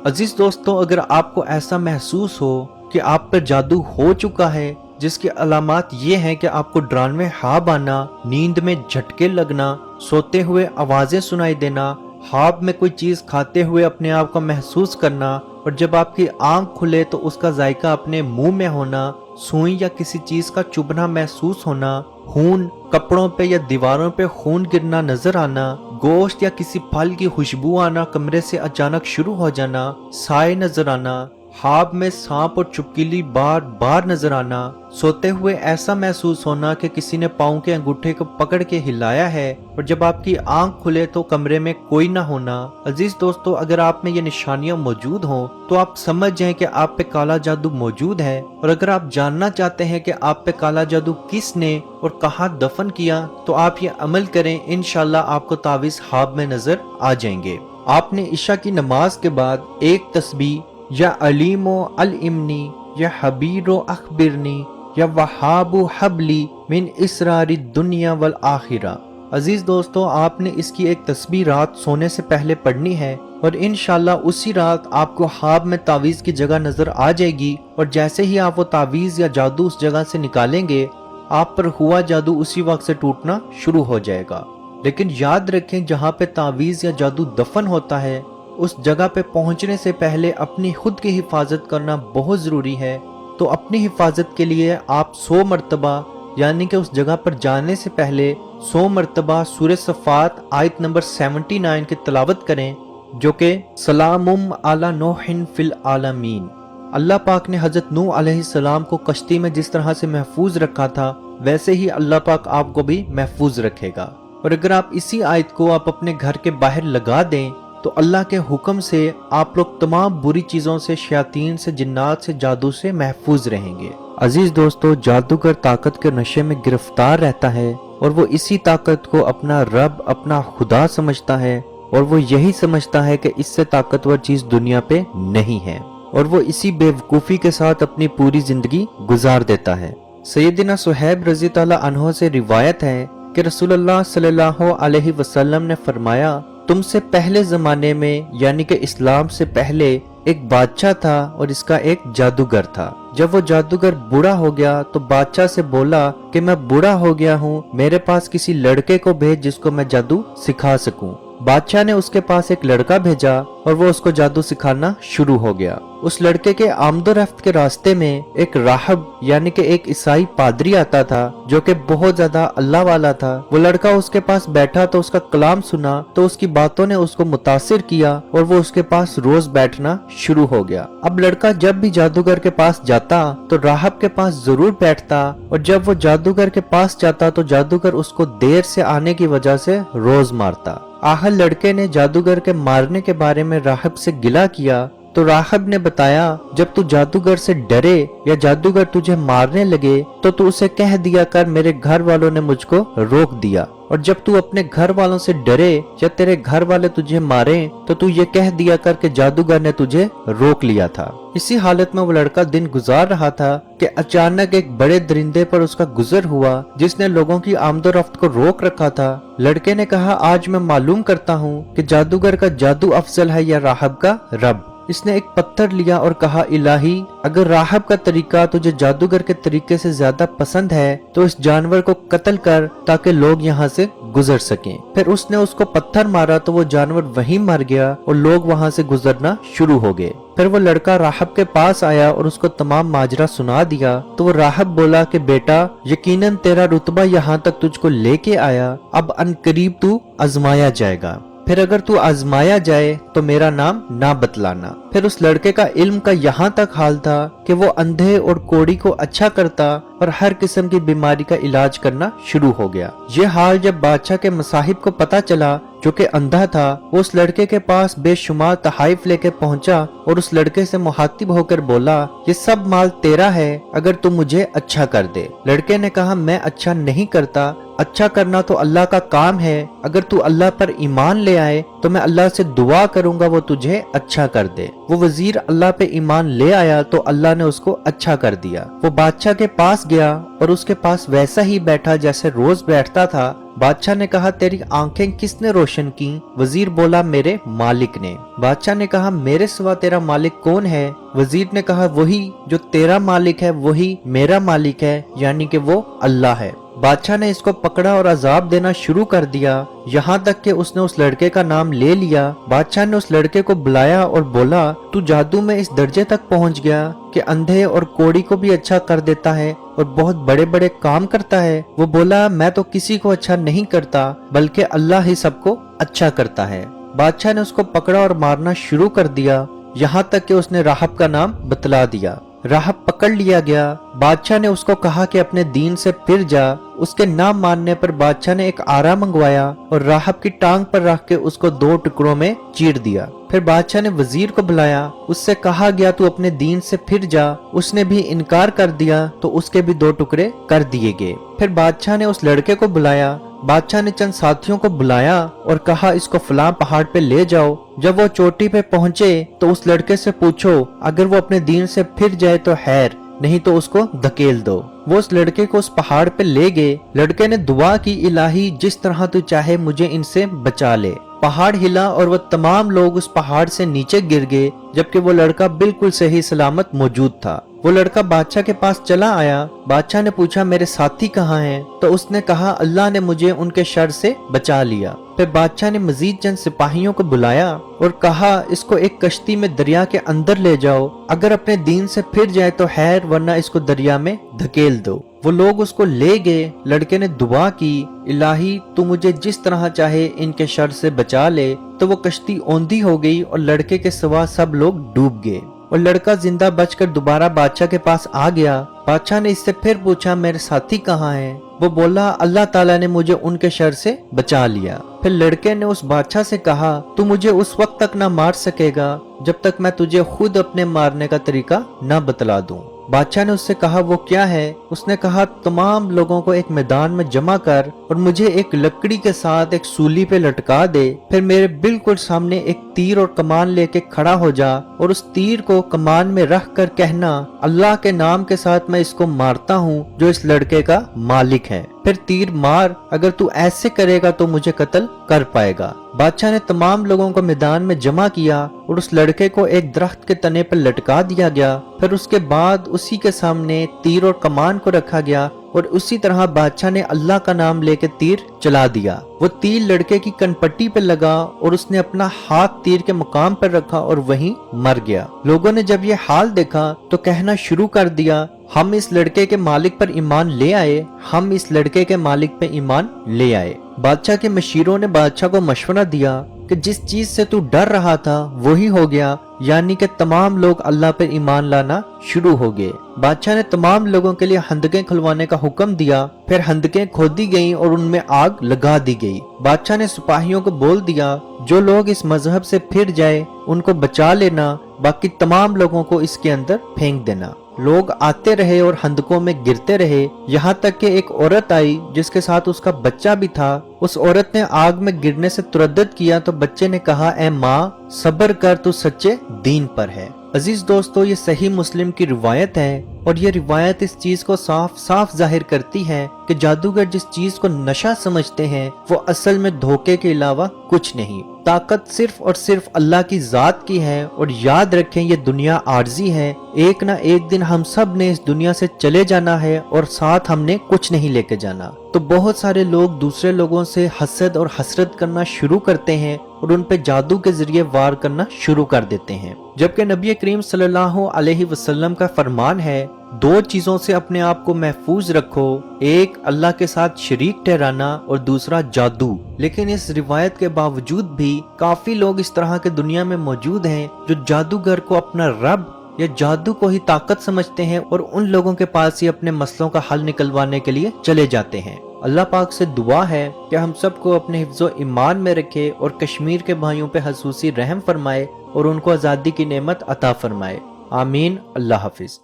عزیز دوستوں، اگر آپ کو ایسا محسوس ہو کہ آپ پر جادو ہو چکا ہے، جس کی علامات یہ ہیں کہ آپ کو ڈرانوے خواب آنا، نیند میں جھٹکے لگنا، سوتے ہوئے آوازیں سنائی دینا، خواب میں کوئی چیز کھاتے ہوئے اپنے آپ کو محسوس کرنا، اور جب آپ کی آنکھ کھلے تو اس کا ذائقہ اپنے منہ میں ہونا، سوئی یا کسی چیز کا چبھنا محسوس ہونا، خون کپڑوں پہ یا دیواروں پہ خون گرنا نظر آنا، گوشت یا کسی پھل کی خوشبو آنا، کمرے سے اچانک شروع ہو جانا، سائے نظر آنا، خواب میں سانپ اور چپکلی بار بار نظر آنا، سوتے ہوئے ایسا محسوس ہونا کہ کسی نے پاؤں کے انگوٹھے کو پکڑ کے ہلایا ہے، اور جب آپ کی آنکھ کھلے تو کمرے میں کوئی نہ ہونا۔ عزیز دوستو، اگر آپ میں یہ نشانیاں موجود ہوں تو آپ سمجھ جائیں کہ آپ پہ کالا جادو موجود ہے، اور اگر آپ جاننا چاہتے ہیں کہ آپ پہ کالا جادو کس نے اور کہاں دفن کیا تو آپ یہ عمل کریں، انشاءاللہ آپ کو تعویذ خواب میں نظر آ جائیں گے۔ آپ نے عشاء کی نماز کے بعد ایک تسبیح یا علیم و علمنی یا حبیر و اخبرنی یا وہاب و حبلی من اسرار الدنیا والآخرہ، عزیز دوستو آپ نے اس کی ایک تسبیح رات سونے سے پہلے پڑھنی ہے، اور انشاءاللہ اسی رات آپ کو خواب میں تعویذ کی جگہ نظر آ جائے گی، اور جیسے ہی آپ وہ تعویذ یا جادو اس جگہ سے نکالیں گے آپ پر ہوا جادو اسی وقت سے ٹوٹنا شروع ہو جائے گا۔ لیکن یاد رکھیں، جہاں پہ تعویذ یا جادو دفن ہوتا ہے اس جگہ پہ پہنچنے سے پہلے اپنی خود کی حفاظت کرنا بہت ضروری ہے، تو اپنی حفاظت کے لیے آپ 100 مرتبہ یعنی کہ اس جگہ پر جانے سے پہلے 100 مرتبہ سورہ صفات آیت نمبر 79 کی تلاوت کریں، جو کہ سلام علی نوح فی العالمین۔ اللہ پاک نے حضرت نوح علیہ السلام کو کشتی میں جس طرح سے محفوظ رکھا تھا ویسے ہی اللہ پاک آپ کو بھی محفوظ رکھے گا، اور اگر آپ اسی آیت کو آپ اپنے گھر کے باہر لگا دیں تو اللہ کے حکم سے آپ لوگ تمام بری چیزوں سے، شیاطین سے، جنات سے، جادو سے محفوظ رہیں گے۔ عزیز دوستو، جادوگر طاقت کے نشے میں گرفتار رہتا ہے، اور وہ اسی طاقت کو اپنا رب، اپنا خدا سمجھتا ہے، اور وہ یہی سمجھتا ہے کہ اس سے طاقتور چیز دنیا پہ نہیں ہے، اور وہ اسی بے وقوفی کے ساتھ اپنی پوری زندگی گزار دیتا ہے۔ سیدنا صہیب رضی اللہ عنہ سے روایت ہے کہ رسول اللہ صلی اللہ علیہ وسلم نے فرمایا، تم سے پہلے زمانے میں یعنی کہ اسلام سے پہلے ایک بادشاہ تھا اور اس کا ایک جادوگر تھا۔ جب وہ جادوگر بوڑھا ہو گیا تو بادشاہ سے بولا کہ میں بوڑھا ہو گیا ہوں، میرے پاس کسی لڑکے کو بھیج جس کو میں جادو سکھا سکوں۔ بادشاہ نے اس کے پاس ایک لڑکا بھیجا اور وہ اس کو جادو سکھانا شروع ہو گیا۔ اس لڑکے کے آمد و رفت کے راستے میں ایک راہب یعنی کہ ایک عیسائی پادری آتا تھا جو کہ بہت زیادہ اللہ والا تھا۔ وہ لڑکا اس کے پاس بیٹھا تو اس کا کلام سنا تو اس کی باتوں نے اس کو متاثر کیا اور وہ اس کے پاس روز بیٹھنا شروع ہو گیا۔ اب لڑکا جب بھی جادوگر کے پاس جاتا تو راہب کے پاس ضرور بیٹھتا، اور جب وہ جادوگر کے پاس جاتا تو جادوگر اس کو دیر سے آنے کی وجہ سے روز مارتا۔ آخر لڑکے نے جادوگر کے مارنے کے بارے میں راہب سے گلہ کیا تو راہب نے بتایا، جب تو جادوگر سے ڈرے یا جادوگر تجھے مارنے لگے تو اسے کہہ دیا کر میرے گھر والوں نے مجھ کو روک دیا، اور جب تو اپنے گھر والوں سے ڈرے یا تیرے گھر والے تجھے مارے تو یہ کہہ دیا کر کہ جادوگر نے تجھے روک لیا تھا۔ اسی حالت میں وہ لڑکا دن گزار رہا تھا کہ اچانک ایک بڑے درندے پر اس کا گزر ہوا جس نے لوگوں کی آمد و رفت کو روک رکھا تھا۔ لڑکے نے کہا، آج میں معلوم کرتا ہوں کہ جادوگر کا جادو افضل ہے یا راہب کا رب۔ اس نے ایک پتھر لیا اور کہا، الہی اگر راہب کا طریقہ تجھے جادوگر کے طریقے سے زیادہ پسند ہے تو اس جانور کو قتل کر تاکہ لوگ یہاں سے گزر سکیں۔ پھر اس نے اس کو پتھر مارا تو وہ جانور وہیں مر گیا اور لوگ وہاں سے گزرنا شروع ہو گئے۔ پھر وہ لڑکا راہب کے پاس آیا اور اس کو تمام ماجرا سنا دیا تو وہ راہب بولا کہ بیٹا، یقیناً تیرا رتبہ یہاں تک تجھ کو لے کے آیا، اب عنقریب تو آزمایا جائے گا، پھر اگر تو آزمایا جائے تو میرا نام نہ بتلانا۔ پھر اس لڑکے کا علم کا یہاں تک حال تھا کہ وہ اندھے اور کوڑی کو اچھا کرتا اور ہر قسم کی بیماری کا علاج کرنا شروع ہو گیا۔ یہ حال جب بادشاہ کے مصاحب کو پتا چلا جو کہ اندھا تھا، وہ اس لڑکے کے پاس بے شمار تحائف لے کے پہنچا اور اس لڑکے سے مخاطب ہو کر بولا، یہ سب مال تیرا ہے اگر تم مجھے اچھا کر دے۔ لڑکے نے کہا، میں اچھا نہیں کرتا، اچھا کرنا تو اللہ کا کام ہے، اگر تو اللہ پر ایمان لے آئے تو میں اللہ سے دعا کروں گا وہ تجھے اچھا کر دے۔ وہ وزیر اللہ پہ ایمان لے آیا تو اللہ نے اس کو اچھا کر دیا۔ وہ بادشاہ کے پاس گیا اور اس کے پاس ویسا ہی بیٹھا جیسے روز بیٹھتا تھا، बादशाह ने कहा तेरी आंखें किसने रोशन की? वजीर बोला मेरे मालिक ने। बादशाह ने कहा मेरे सिवा तेरा मालिक कौन है? वजीर ने कहा वही जो तेरा मालिक है वही मेरा मालिक है, यानी कि वो अल्लाह है। बादशाह ने इसको पकड़ा और अजाब देना शुरू कर दिया, यहाँ तक कि उसने उस लड़के का नाम ले लिया। बादशाह ने उस लड़के को बुलाया और बोला तू जादू में इस दर्जे तक पहुँच गया कि अंधे और कोढ़ी को भी अच्छा कर देता है और बहुत बड़े बड़े काम करता है। वो बोला मैं तो किसी को अच्छा नहीं करता, बल्कि अल्लाह ही सबको अच्छा करता है। बादशाह ने उसको पकड़ा और मारना शुरू कर दिया, यहाँ तक कि उसने राहब का नाम बतला दिया। राहब पकड़ लिया गया। बादशाह ने उसको कहा कि अपने दीन से फिर जा। उसके ना मानने पर बादशाह ने एक आरा मंगवाया और राहब की टांग पर रख के उसको 2 टुकड़ों में चीर दिया। फिर बादशाह ने वजीर को बुलाया, उससे कहा गया तू अपने दीन से फिर जा। उसने भी इनकार कर दिया तो उसके भी 2 टुकड़े कर दिए गए। फिर बादशाह ने उस लड़के को बुलाया। बादशाह ने चंद साथियों को बुलाया और कहा इसको फलां पहाड़ पे ले जाओ। जब वो चोटी पे पहुंचे तो उस लड़के से पूछो, अगर वो अपने दीन से फिर जाए तो खैर, नहीं तो उसको धकेल दो। वो उस लड़के को उस पहाड़ पे ले गए। लड़के ने दुआ की, इलाही जिस तरह तू चाहे मुझे इनसे बचा ले। पहाड़ हिला और वो तमाम लोग उस पहाड़ से नीचे गिर गए, जबकि वो लड़का बिल्कुल सही सलामत मौजूद था। वो लड़का बादशाह के पास चला आया। बादशाह ने पूछा मेरे साथी कहाँ हैं? तो उसने कहा अल्लाह ने मुझे उनके शर से बचा लिया। फिर बादशाह ने मजीद चंद सिपाहियों को बुलाया और कहा इसको एक कश्ती में दरिया के अंदर ले जाओ, अगर अपने दीन से फिर जाए तो खैर, वरना इसको दरिया में धकेल दो। वो लोग उसको ले गए। लड़के ने दुआ की, इलाही तू मुझे जिस तरह चाहे इनके शर से बचा ले। तो वो कश्ती औंधी हो गई और लड़के के सिवा सब लोग डूब गए और लड़का जिंदा बचकर दोबारा बादशाह के पास आ गया। बादशाह ने इससे फिर पूछा मेरे साथी कहाँ हैं? वो बोला अल्लाह ताला ने मुझे उनके शर से बचा लिया। फिर लड़के ने उस बादशाह से कहा तू मुझे उस वक्त तक ना मार सकेगा जब तक मैं तुझे खुद अपने मारने का तरीका ना बतला दूं। बादशाह ने उससे कहा वो क्या है? उसने कहा तमाम लोगों को एक मैदान में जमा कर और मुझे एक लकड़ी के साथ एक सूली पे लटका दे। फिर मेरे बिल्कुल सामने एक तीर और कमान लेके खड़ा हो जा और उस तीर को कमान में रख कर कहना अल्लाह के नाम के साथ मैं इसको मारता हूँ जो इस लड़के का मालिक है। फिर तीर मार, अगर तू ऐसे करेगा तो मुझे कत्ल कर पाएगा। बादशाह ने तमाम लोगों को मैदान में जमा किया और उस लड़के को एक दरख्त के तने पर लटका दिया गया। फिर उसके बाद उसी के सामने तीर और कमान को रखा गया और उसी तरह बादशाह ने अल्लाह का नाम लेके तीर चला दिया। वो तीर लड़के की कनपट्टी पे लगा और उसने अपना हाथ तीर के मुकाम पर रखा और वहीं मर गया। लोगों ने जब ये हाल देखा तो कहना शुरू कर दिया हम इस लड़के के मालिक पर ईमान ले आए, हम इस लड़के के मालिक पे ईमान ले आए। बादशाह के मशीरों ने बादशाह को मशवरा दिया कि जिस चीज से तू डर रहा था वही हो गया, यानी कि तमाम लोग अल्लाह पर ईमान लाना शुरू हो गए। बादशाह ने तमाम लोगों के लिए हंदकें खुलवाने का हुक्म दिया। फिर हंदकें खोदी गईं और उनमें आग लगा दी गई। बादशाह ने सिपाहियों को बोल दिया जो लोग इस मजहब से फिर जाए उनको बचा लेना, बाकी तमाम लोगों को इसके अंदर फेंक देना। लोग आते रहे और हंदकों में गिरते रहे, यहाँ तक कि एक औरत आई जिसके साथ उसका बच्चा भी था। उस औरत ने आग में गिरने से तुरद्दत किया तो बच्चे ने कहा ए माँ सब्र कर, तू सच्चे दीन पर है। अजीज दोस्तों, ये सही मुस्लिम की रिवायत है और ये रिवायत इस चीज को साफ साफ जाहिर करती है कि जादूगर जिस चीज को नशा समझते हैं वो असल में धोखे के अलावा कुछ नहीं। ताकत सिर्फ और सिर्फ अल्लाह की जात की है और याद रखें ये दुनिया आर्जी है, एक ना एक दिन हम सब ने इस दुनिया से चले जाना है और साथ हमने कुछ नहीं लेके जाना। तो बहुत सारे लोग दूसरे लोगों से हसद और हसरत करना शुरू करते हैं और उन पे जादू के जरिए वार करना शुरू कर देते हैं, जबकि नबी करीम सल्लल्लाहु अलैहि वसल्लम का फरमान है 2 चीजों से अपने आप को महफूज रखो, एक अल्लाह के साथ शरीक ठहराना और दूसरा जादू। लेकिन इस रिवायत के बावजूद भी काफी लोग इस तरह के दुनिया में मौजूद हैं जो जादूगर को अपना रब या जादू को ही ताकत समझते हैं और उन लोगों के पास ही अपने मसलों का हल निकलवाने के लिए चले जाते हैं। अल्लाह पाक से दुआ है कि हम सबको अपने हिफ्ज़ो ईमान में रखे और कश्मीर के भाइयों पे खसूसी रहम फरमाए और उनको आज़ादी की नेमत अता फरमाए। आमीन। अल्लाह हाफिज।